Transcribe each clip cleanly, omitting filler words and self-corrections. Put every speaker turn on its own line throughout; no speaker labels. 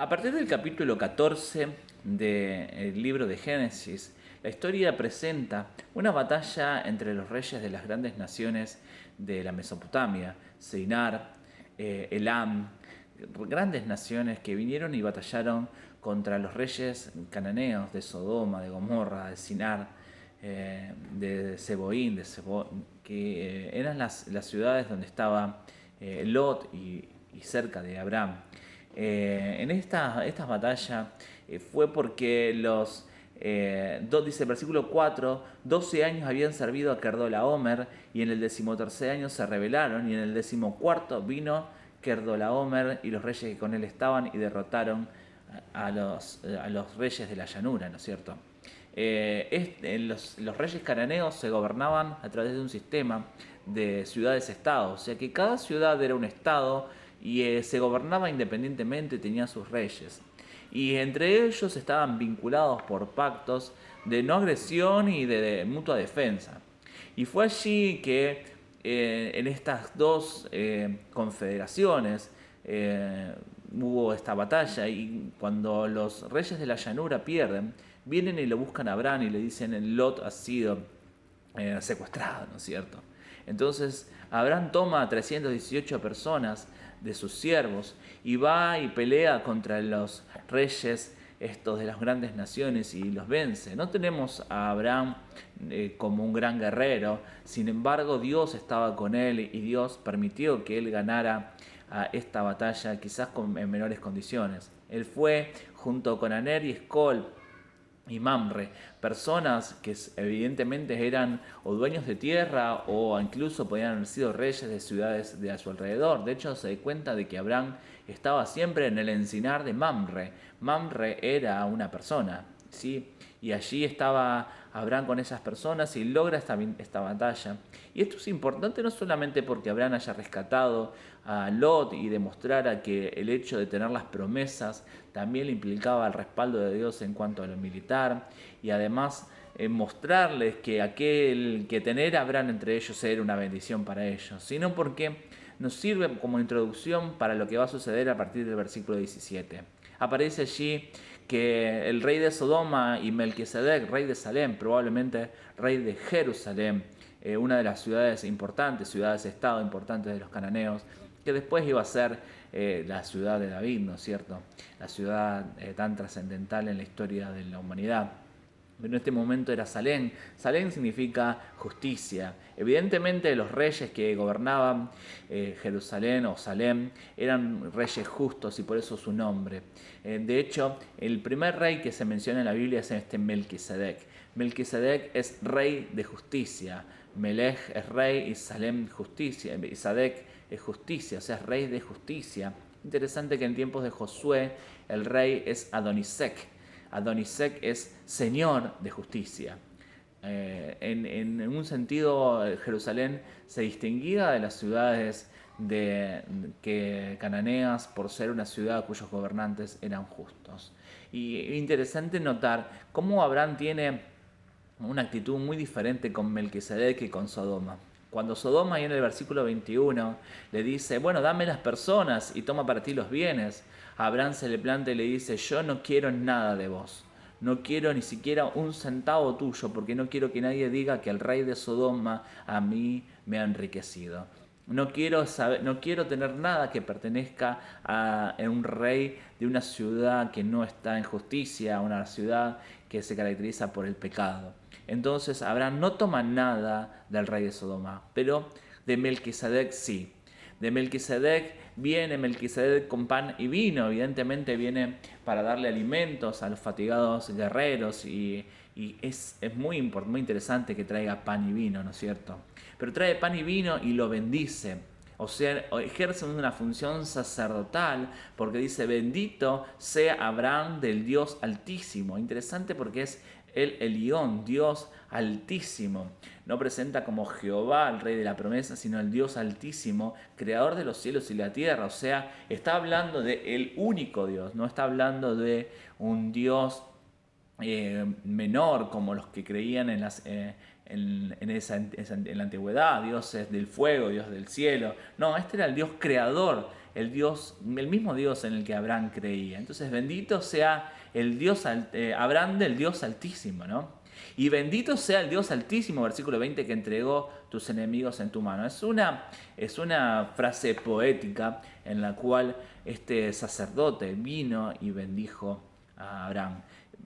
A partir del capítulo 14 del libro de Génesis, la historia presenta una batalla entre los reyes de las grandes naciones de la Mesopotamia, Seinar, Elam, grandes naciones que vinieron y batallaron contra los reyes cananeos de Sodoma, de Gomorra, de Sinar, de Seboín, que eran las ciudades donde estaba Lot y cerca de Abraham. En esta batalla fue porque dice el versículo 4, 12 años habían servido a Kerdolaomer y en el 13º año se rebelaron y en el 14º vino Kerdolaomer y los reyes que con él estaban y derrotaron a los reyes de la llanura, ¿no es cierto? Los reyes cananeos se gobernaban a través de un sistema de ciudades-estados, o sea que cada ciudad era un estado y se gobernaba independientemente, tenía sus reyes. Y entre ellos estaban vinculados por pactos de no agresión y de mutua defensa. Y fue allí que en estas dos confederaciones hubo esta batalla y cuando los reyes de la llanura pierden, vienen y lo buscan a Abraham y le dicen: Lot ha sido secuestrado, ¿no es cierto? Entonces Abraham toma a 318 personas de sus siervos y va y pelea contra los reyes estos de las grandes naciones y los vence. No tenemos a Abraham como un gran guerrero, sin embargo Dios estaba con él y Dios permitió que él ganara a esta batalla quizás en menores condiciones. Él fue junto con Aner y Escol y Mamre, personas que evidentemente eran o dueños de tierra o incluso podían haber sido reyes de ciudades de a su alrededor. De hecho, se da cuenta de que Abraham estaba siempre en el encinar de Mamre. Mamre era una persona, ¿sí? Y allí estaba Abraham con esas personas y logra esta batalla. Y esto es importante no solamente porque Abraham haya rescatado a Lot y demostrara que el hecho de tener las promesas también le implicaba el respaldo de Dios en cuanto a lo militar, y además mostrarles que aquel que tener a Abraham entre ellos era una bendición para ellos, sino porque nos sirve como introducción para lo que va a suceder a partir del versículo 17. Aparece allí que el rey de Sodoma y Melquisedec, rey de Salem, probablemente rey de Jerusalén, una de las ciudades importantes, ciudades-estado importantes de los cananeos, que después iba a ser la ciudad de David, ¿no es cierto? La ciudad tan trascendental en la historia de la humanidad. Pero en este momento era Salem. Salem significa justicia. Evidentemente los reyes que gobernaban Jerusalén o Salem eran reyes justos y por eso su nombre. De hecho, el primer rey que se menciona en la Biblia es este Melquisedec. Melquisedec es rey de justicia. Melech es rey y Salem justicia. Y Sadek es justicia, o sea, es rey de justicia. Interesante que en tiempos de Josué el rey es Adonisec. Adonisec es señor de justicia. En un sentido, Jerusalén se distinguía de las ciudades cananeas por ser una ciudad cuyos gobernantes eran justos. Y interesante notar cómo Abraham tiene una actitud muy diferente con Melquisedec que con Sodoma. Cuando Sodoma, ahí en el versículo 21, le dice: bueno, dame las personas y toma para ti los bienes, a Abraham se le planta y le dice: yo no quiero nada de vos, no quiero ni siquiera un centavo tuyo, porque no quiero que nadie diga que el rey de Sodoma a mí me ha enriquecido. No quiero tener nada que pertenezca a un rey de una ciudad que no está en justicia, una ciudad que se caracteriza por el pecado. Entonces Abraham no toma nada del rey de Sodoma, pero de Melquisedec sí. De Melquisedec viene Melquisedec con pan y vino, evidentemente viene para darle alimentos a los fatigados guerreros y es muy interesante que traiga pan y vino, ¿no es cierto? Pero trae pan y vino y lo bendice. O sea, ejerce una función sacerdotal porque dice: bendito sea Abraham del Dios Altísimo. Interesante porque es el Elión, Dios Altísimo. No presenta como Jehová, el Rey de la promesa, sino el Dios Altísimo, creador de los cielos y la tierra. O sea, está hablando de el único Dios, no está hablando de un Dios menor como los que creían en la antigüedad, dioses del fuego, Dios del cielo. No, este era el Dios creador, el mismo Dios en el que Abraham creía. Entonces, bendito sea el Dios, Abraham del Dios Altísimo, ¿no? Y bendito sea el Dios Altísimo, versículo 20, que entregó tus enemigos en tu mano. Es una frase poética en la cual este sacerdote vino y bendijo a Abraham.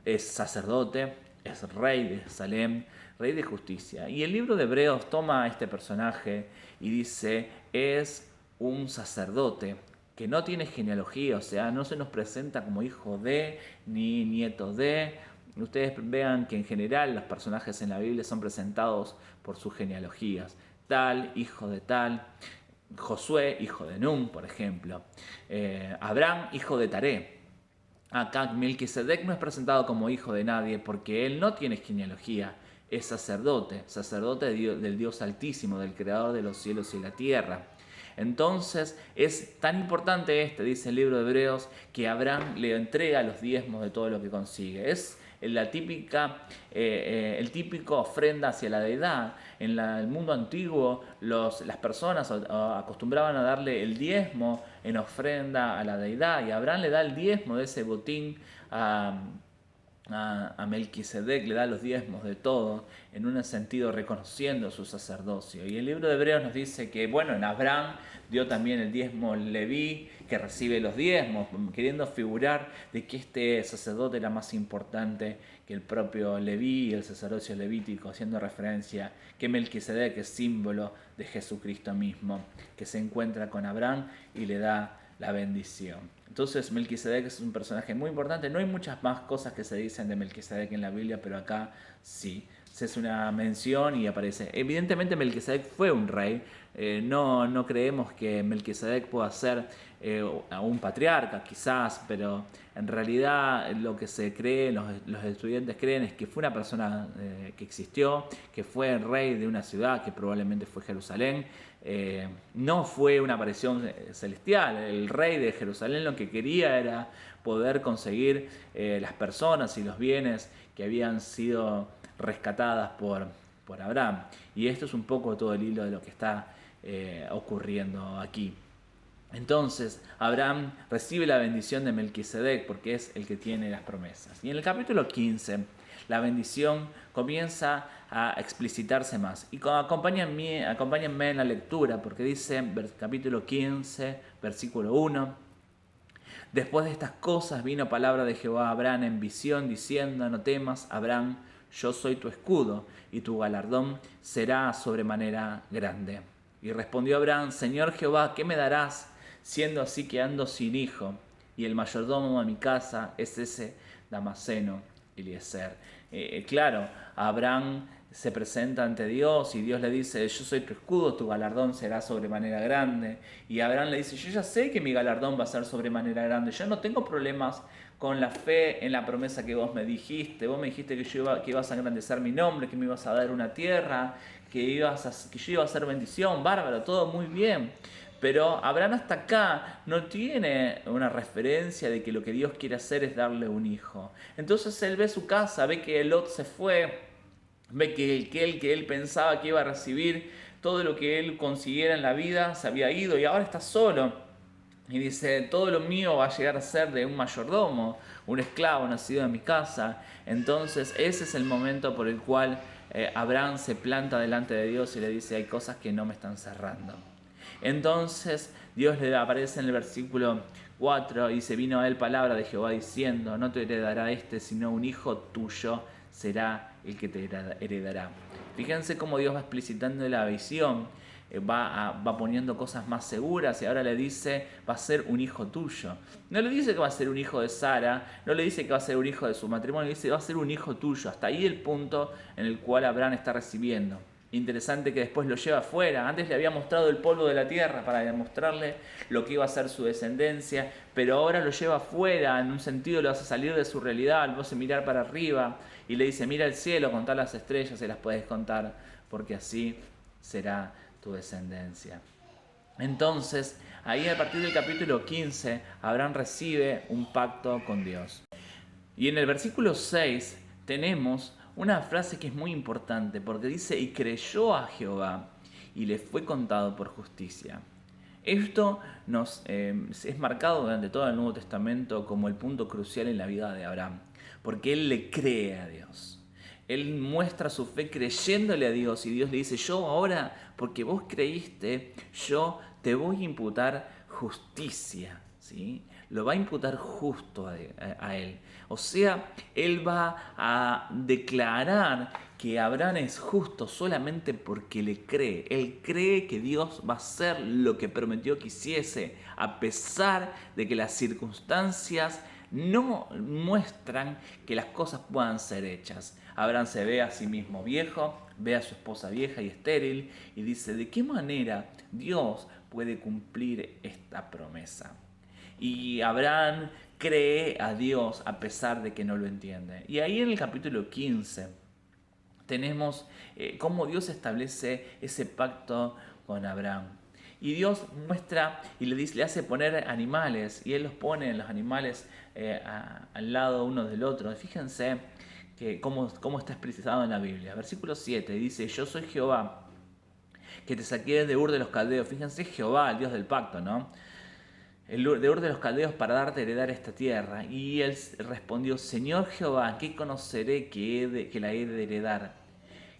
Es sacerdote, es rey de Salem, rey de justicia. Y el libro de Hebreos toma a este personaje y dice, es un sacerdote que no tiene genealogía, o sea, no se nos presenta como hijo de, ni nieto de. Ustedes vean que en general los personajes en la Biblia son presentados por sus genealogías. Tal, hijo de tal. Josué, hijo de Nun, por ejemplo. Abraham, hijo de Taré. Acá Melquisedec no es presentado como hijo de nadie porque él no tiene genealogía. Es sacerdote, del Dios Altísimo, del Creador de los cielos y la tierra. Entonces es tan importante dice el libro de Hebreos, que Abraham le entrega los diezmos de todo lo que consigue. Es el típico ofrenda hacia la deidad. En el mundo antiguo las personas acostumbraban a darle el diezmo en ofrenda a la deidad, y Abraham le da el diezmo de ese botín a Melquisedec, le da los diezmos de todo, en un sentido reconociendo su sacerdocio. Y el libro de Hebreos nos dice que, bueno, en Abraham dio también el diezmo Leví, que recibe los diezmos, queriendo figurar de que este sacerdote era más importante que el propio Leví y el sacerdocio levítico, haciendo referencia que Melquisedec es símbolo de Jesucristo mismo, que se encuentra con Abraham y le da la bendición. Entonces Melquisedec es un personaje muy importante. No hay muchas más cosas que se dicen de Melquisedec en la Biblia, pero acá sí. Se hace una mención y aparece. Evidentemente Melquisedec fue un rey. No creemos que Melquisedec pueda ser un patriarca, quizás, pero en realidad lo que se cree, los estudiantes creen, es que fue una persona que existió, que fue el rey de una ciudad que probablemente fue Jerusalén. No fue una aparición celestial. El rey de Jerusalén lo que quería era poder conseguir las personas y los bienes que habían sido rescatadas por Abraham. Y esto es un poco todo el hilo de lo que está ocurriendo aquí. Entonces Abraham recibe la bendición de Melquisedec porque es el que tiene las promesas. Y en el capítulo 15 la bendición comienza a explicitarse más. Y acompáñenme en la lectura, porque dice, capítulo 15, versículo 1, después de estas cosas vino palabra de Jehová a Abraham en visión, diciendo, no temas, Abraham, yo soy tu escudo, y tu galardón será sobremanera grande. Y respondió Abraham, Señor Jehová, ¿qué me darás, siendo así que ando sin hijo? Y el mayordomo de mi casa es ese Damaseno, Eliezer. Claro, Abraham se presenta ante Dios y Dios le dice, yo soy tu escudo, tu galardón será sobremanera grande. Y Abraham le dice, yo ya sé que mi galardón va a ser sobremanera grande, yo no tengo problemas con la fe en la promesa que vos me dijiste. Vos me dijiste que ibas a engrandecer mi nombre, que me ibas a dar una tierra, que yo iba a hacer bendición, bárbaro, todo muy bien. Pero Abraham hasta acá no tiene una referencia de que lo que Dios quiere hacer es darle un hijo. Entonces él ve su casa, ve que Lot se fue, ve que él pensaba que iba a recibir todo lo que él consiguiera en la vida, se había ido y ahora está solo. Y dice, todo lo mío va a llegar a ser de un mayordomo, un esclavo nacido en mi casa. Entonces ese es el momento por el cual Abraham se planta delante de Dios y le dice, hay cosas que no me están cerrando. Entonces Dios le aparece en el versículo 4 y dice, vino a él palabra de Jehová diciendo, no te heredará sino un hijo tuyo será el que te heredará. Fíjense cómo Dios va explicitando la visión, va poniendo cosas más seguras y ahora le dice, va a ser un hijo tuyo. No le dice que va a ser un hijo de Sara, no le dice que va a ser un hijo de su matrimonio, le dice va a ser un hijo tuyo. Hasta ahí el punto en el cual Abraham está recibiendo. Interesante que después lo lleva afuera. Antes le había mostrado el polvo de la tierra para demostrarle lo que iba a ser su descendencia, pero ahora lo lleva afuera, en un sentido lo hace salir de su realidad, lo hace mirar para arriba y le dice, mira el cielo, contá las estrellas, se las puedes contar, porque así será tu descendencia. Entonces, ahí a partir del capítulo 15, Abraham recibe un pacto con Dios. Y en el versículo 6 tenemos una frase que es muy importante, porque dice, y creyó a Jehová, y le fue contado por justicia. Esto es marcado durante todo el Nuevo Testamento como el punto crucial en la vida de Abraham, porque él le cree a Dios. Él muestra su fe creyéndole a Dios y Dios le dice, yo ahora, porque vos creíste, yo te voy a imputar justicia, ¿sí? Lo va a imputar justo a él. O sea, él va a declarar que Abraham es justo solamente porque le cree. Él cree que Dios va a hacer lo que prometió que hiciese, a pesar de que las circunstancias no muestran que las cosas puedan ser hechas. Abraham se ve a sí mismo viejo, ve a su esposa vieja y estéril y dice, ¿de qué manera Dios puede cumplir esta promesa? Y Abraham cree a Dios a pesar de que no lo entiende. Y ahí en el capítulo 15 tenemos cómo Dios establece ese pacto con Abraham. Y Dios muestra y le hace poner animales, y Él los pone en los animales al lado uno del otro. Fíjense que cómo está expresado en la Biblia. Versículo 7 dice, yo soy Jehová, que te saqué de Ur de los Caldeos. Fíjense, Jehová, el Dios del pacto, ¿no? De Ur de los Caldeos para darte a heredar esta tierra. Y él respondió, Señor Jehová, ¿qué conoceré que la he de heredar?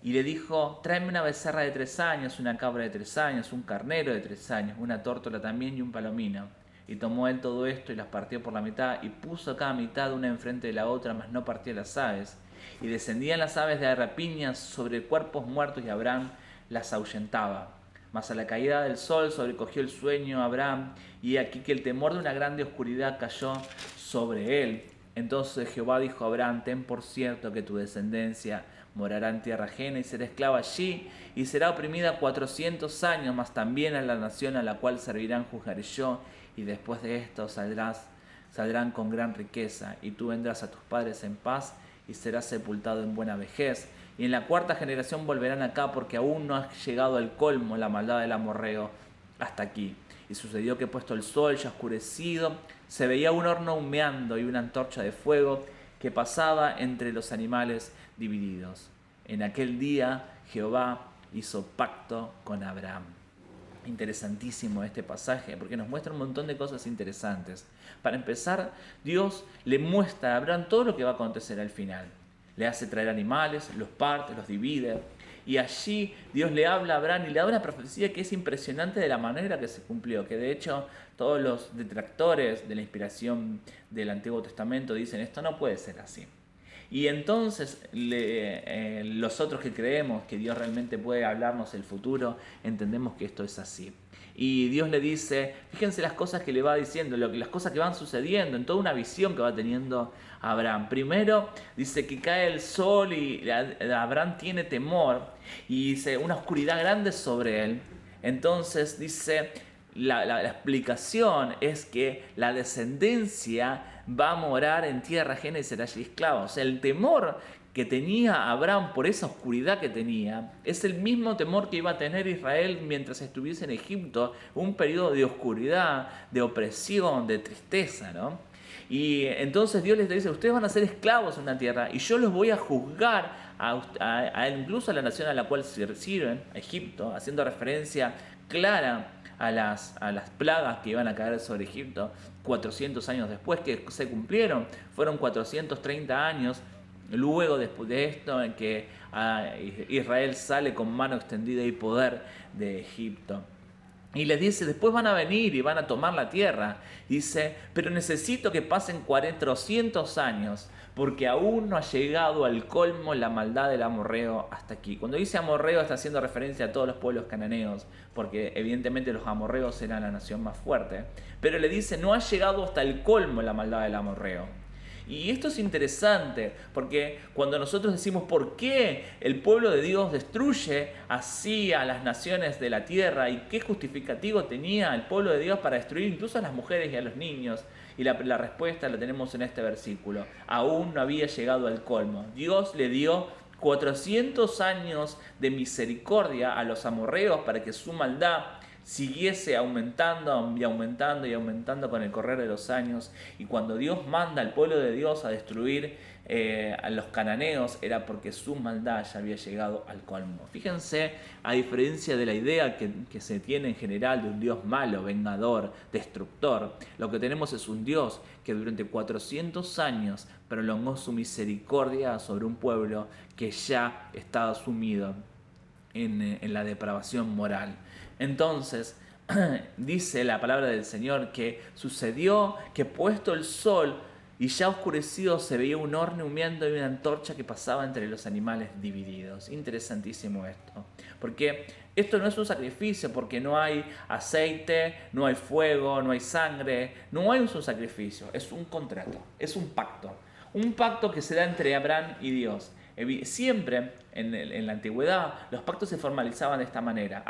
Y le dijo, tráeme una becerra de 3 años, una cabra de 3 años, un carnero de 3 años, una tórtola también y un palomino. Y tomó él todo esto y las partió por la mitad, y puso cada mitad una enfrente de la otra, mas no partía las aves. Y descendían las aves de rapiña sobre cuerpos muertos, y Abraham las ahuyentaba. Mas a la caída del sol sobrecogió el sueño a Abraham, y aquí que el temor de una grande oscuridad cayó sobre él. Entonces Jehová dijo a Abraham, ten por cierto que tu descendencia morará en tierra ajena y será esclava allí, y será oprimida 400 años, mas también a la nación a la cual servirán juzgaré yo, y después de esto saldrán con gran riqueza, y tú vendrás a tus padres en paz, y serás sepultado en buena vejez. Y en la 4ª generación volverán acá, porque aún no ha llegado al colmo la maldad del amorreo hasta aquí. Y sucedió que puesto el sol ya oscurecido, se veía un horno humeando y una antorcha de fuego que pasaba entre los animales divididos. En aquel día Jehová hizo pacto con Abraham. Interesantísimo este pasaje porque nos muestra un montón de cosas interesantes. Para empezar, Dios le muestra a Abraham todo lo que va a acontecer al final. Le hace traer animales, los parte, los divide. Y allí Dios le habla a Abraham y le da una profecía que es impresionante de la manera que se cumplió. Que de hecho todos los detractores de la inspiración del Antiguo Testamento dicen esto no puede ser así. Y entonces los otros que creemos que Dios realmente puede hablarnos el futuro, entendemos que esto es así. Y Dios le dice, fíjense las cosas que le va diciendo, las cosas que van sucediendo, en toda una visión que va teniendo Abraham. Primero dice que cae el sol y Abraham tiene temor y dice una oscuridad grande sobre él. Entonces dice, la explicación es que la descendencia va a morar en tierra ajena y será allí esclavo. O sea, el temor que tenía Abraham por esa oscuridad que tenía es el mismo temor que iba a tener Israel mientras estuviese en Egipto, un periodo de oscuridad, de opresión, de tristeza, ¿no? Y entonces Dios les dice, ustedes van a ser esclavos en una tierra y yo los voy a juzgar incluso a la nación a la cual sirven, a Egipto, haciendo referencia clara a las plagas que iban a caer sobre Egipto 400 años después, que se cumplieron. Fueron 430 años luego después de esto en que Israel sale con mano extendida y poder de Egipto. Y les dice, después van a venir y van a tomar la tierra. Dice, pero necesito que pasen 400 años, porque aún no ha llegado al colmo la maldad del amorreo hasta aquí. Cuando dice amorreo está haciendo referencia a todos los pueblos cananeos, porque evidentemente los amorreos eran la nación más fuerte. Pero le dice, no ha llegado hasta el colmo la maldad del amorreo. Y esto es interesante, porque cuando nosotros decimos por qué el pueblo de Dios destruye así a las naciones de la tierra y qué justificativo tenía el pueblo de Dios para destruir incluso a las mujeres y a los niños, y la respuesta la tenemos en este versículo. Aún no había llegado al colmo. Dios le dio 400 años de misericordia a los amorreos para que su maldad siguiese aumentando y aumentando y aumentando con el correr de los años. Y cuando Dios manda al pueblo de Dios a destruir a los cananeos, era porque su maldad ya había llegado al colmo. Fíjense, a diferencia de la idea que se tiene en general de un Dios malo, vengador, destructor, lo que tenemos es un Dios que durante 400 años prolongó su misericordia sobre un pueblo que ya estaba sumido en la depravación moral. Entonces, dice la palabra del Señor que sucedió que puesto el sol y ya oscurecido se veía un horno humeando y una antorcha que pasaba entre los animales divididos. Interesantísimo esto, porque esto no es un sacrificio, porque no hay aceite, no hay fuego, no hay sangre, no hay un sacrificio, es un contrato, es un pacto que se da entre Abraham y Dios. Siempre en la antigüedad los pactos se formalizaban de esta manera.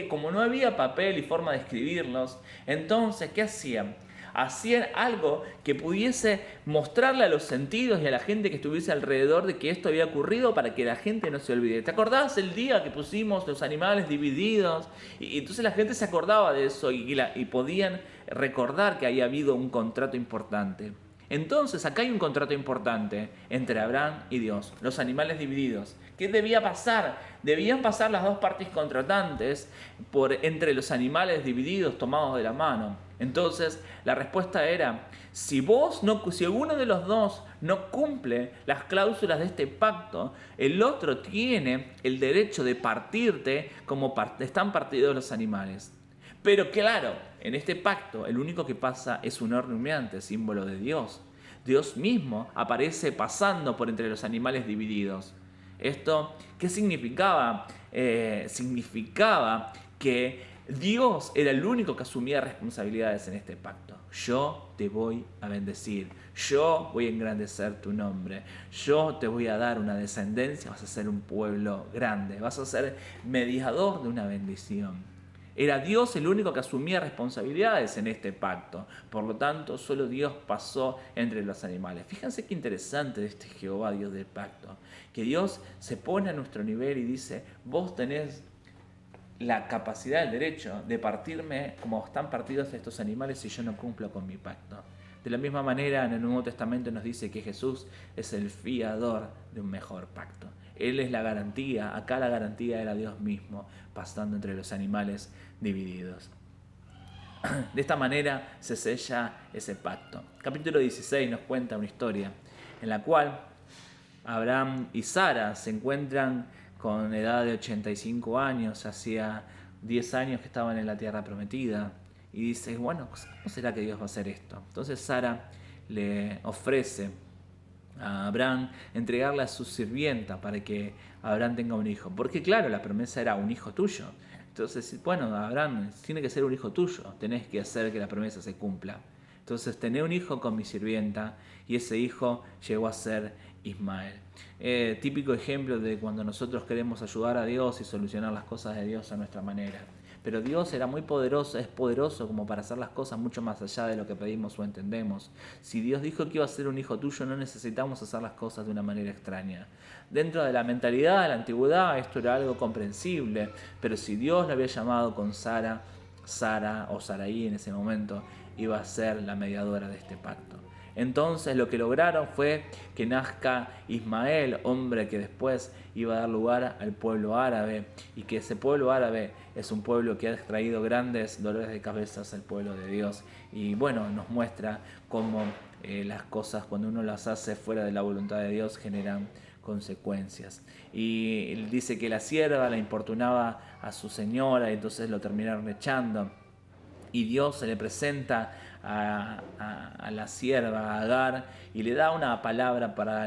Como no había papel y forma de escribirlos, entonces, ¿qué hacían? Hacían algo que pudiese mostrarle a los sentidos y a la gente que estuviese alrededor de que esto había ocurrido para que la gente no se olvide. ¿Te acordás el día que pusimos los animales divididos? Y entonces la gente se acordaba de eso y podían recordar que había habido un contrato importante. Entonces acá hay un contrato importante entre Abraham y Dios, los animales divididos. ¿Qué debía pasar? Debían pasar las dos partes contratantes entre los animales divididos tomados de la mano. Entonces la respuesta era, si alguno de los dos no cumple las cláusulas de este pacto, el otro tiene el derecho de partirte como están partidos los animales. Pero claro, en este pacto el único que pasa es un horno humeante, símbolo de Dios. Dios mismo aparece pasando por entre los animales divididos. ¿Esto qué significaba? Significaba que Dios era el único que asumía responsabilidades en este pacto. Yo te voy a bendecir, yo voy a engrandecer tu nombre, yo te voy a dar una descendencia, vas a ser un pueblo grande, vas a ser mediador de una bendición. Era Dios el único que asumía responsabilidades en este pacto. Por lo tanto, solo Dios pasó entre los animales. Fíjense qué interesante este Jehová, Dios del pacto. Que Dios se pone a nuestro nivel y dice, vos tenés la capacidad, el derecho de partirme como están partidos estos animales si yo no cumplo con mi pacto. De la misma manera, en el Nuevo Testamento nos dice que Jesús es el fiador de un mejor pacto. Él es la garantía, acá la garantía era Dios mismo, pasando entre los animales divididos. De esta manera se sella ese pacto. Capítulo 16 nos cuenta una historia en la cual Abraham y Sara se encuentran con edad de 85 años, hacía 10 años que estaban en la tierra prometida, y dice, bueno, ¿cómo será que Dios va a hacer esto? Entonces Sara le ofrece a Abraham entregarle a su sirvienta para que Abraham tenga un hijo, porque claro, la promesa era un hijo tuyo. Entonces, bueno, Abraham, tiene que ser un hijo tuyo, tenés que hacer que la promesa se cumpla. Entonces, tené un hijo con mi sirvienta, y ese hijo llegó a ser Ismael. Típico ejemplo de cuando nosotros queremos ayudar a Dios y solucionar las cosas de Dios a nuestra manera. Pero Dios era muy poderoso, es poderoso como para hacer las cosas mucho más allá de lo que pedimos o entendemos. Si Dios dijo que iba a ser un hijo tuyo, no necesitamos hacer las cosas de una manera extraña. Dentro de la mentalidad de la antigüedad esto era algo comprensible, pero si Dios lo había llamado con Sara o Saraí en ese momento, iba a ser la mediadora de este pacto. Entonces lo que lograron fue que nazca Ismael, hombre que después iba a dar lugar al pueblo árabe, y que ese pueblo árabe es un pueblo que ha traído grandes dolores de cabezas al pueblo de Dios. Y bueno, nos muestra cómo las cosas cuando uno las hace fuera de la voluntad de Dios generan consecuencias. Y él dice que la sierva la importunaba a su señora y entonces lo terminaron echando. Y Dios se le presenta a la sierva, a Agar, y le da una palabra para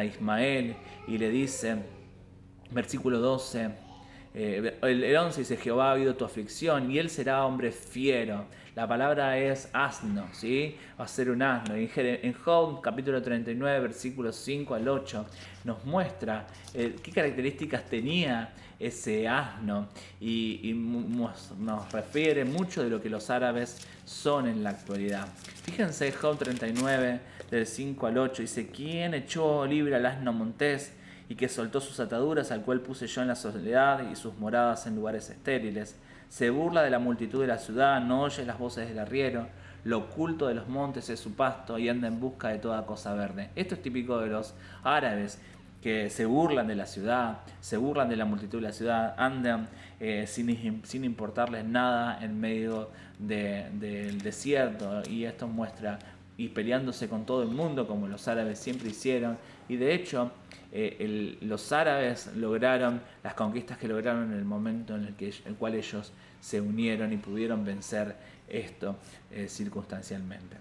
Ismael, y le dice, versículo 12, el 11 dice, Jehová ha oído tu aflicción, y él será hombre fiero. La palabra es asno, ¿sí? Va a ser un asno. Y en Job, capítulo 39, versículos 5 al 8, nos muestra qué características tenía ese asno, y nos refiere mucho de lo que los árabes son en la actualidad. Fíjense, Job 39, del 5 al 8, dice, ¿quién echó libre al asno montés y que soltó sus ataduras, al cual puse yo en la soledad y sus moradas en lugares estériles. Se burla de la multitud de la ciudad, no oye las voces del arriero, lo oculto de los montes es su pasto y anda en busca de toda cosa verde. Esto es típico de los árabes, que se burlan de la ciudad, se burlan de la multitud de la ciudad, andan sin importarles nada en medio del desierto, y esto muestra, y peleándose con todo el mundo como los árabes siempre hicieron. Y de hecho los árabes lograron las conquistas que lograron en el momento en el cual ellos se unieron y pudieron vencer esto circunstancialmente.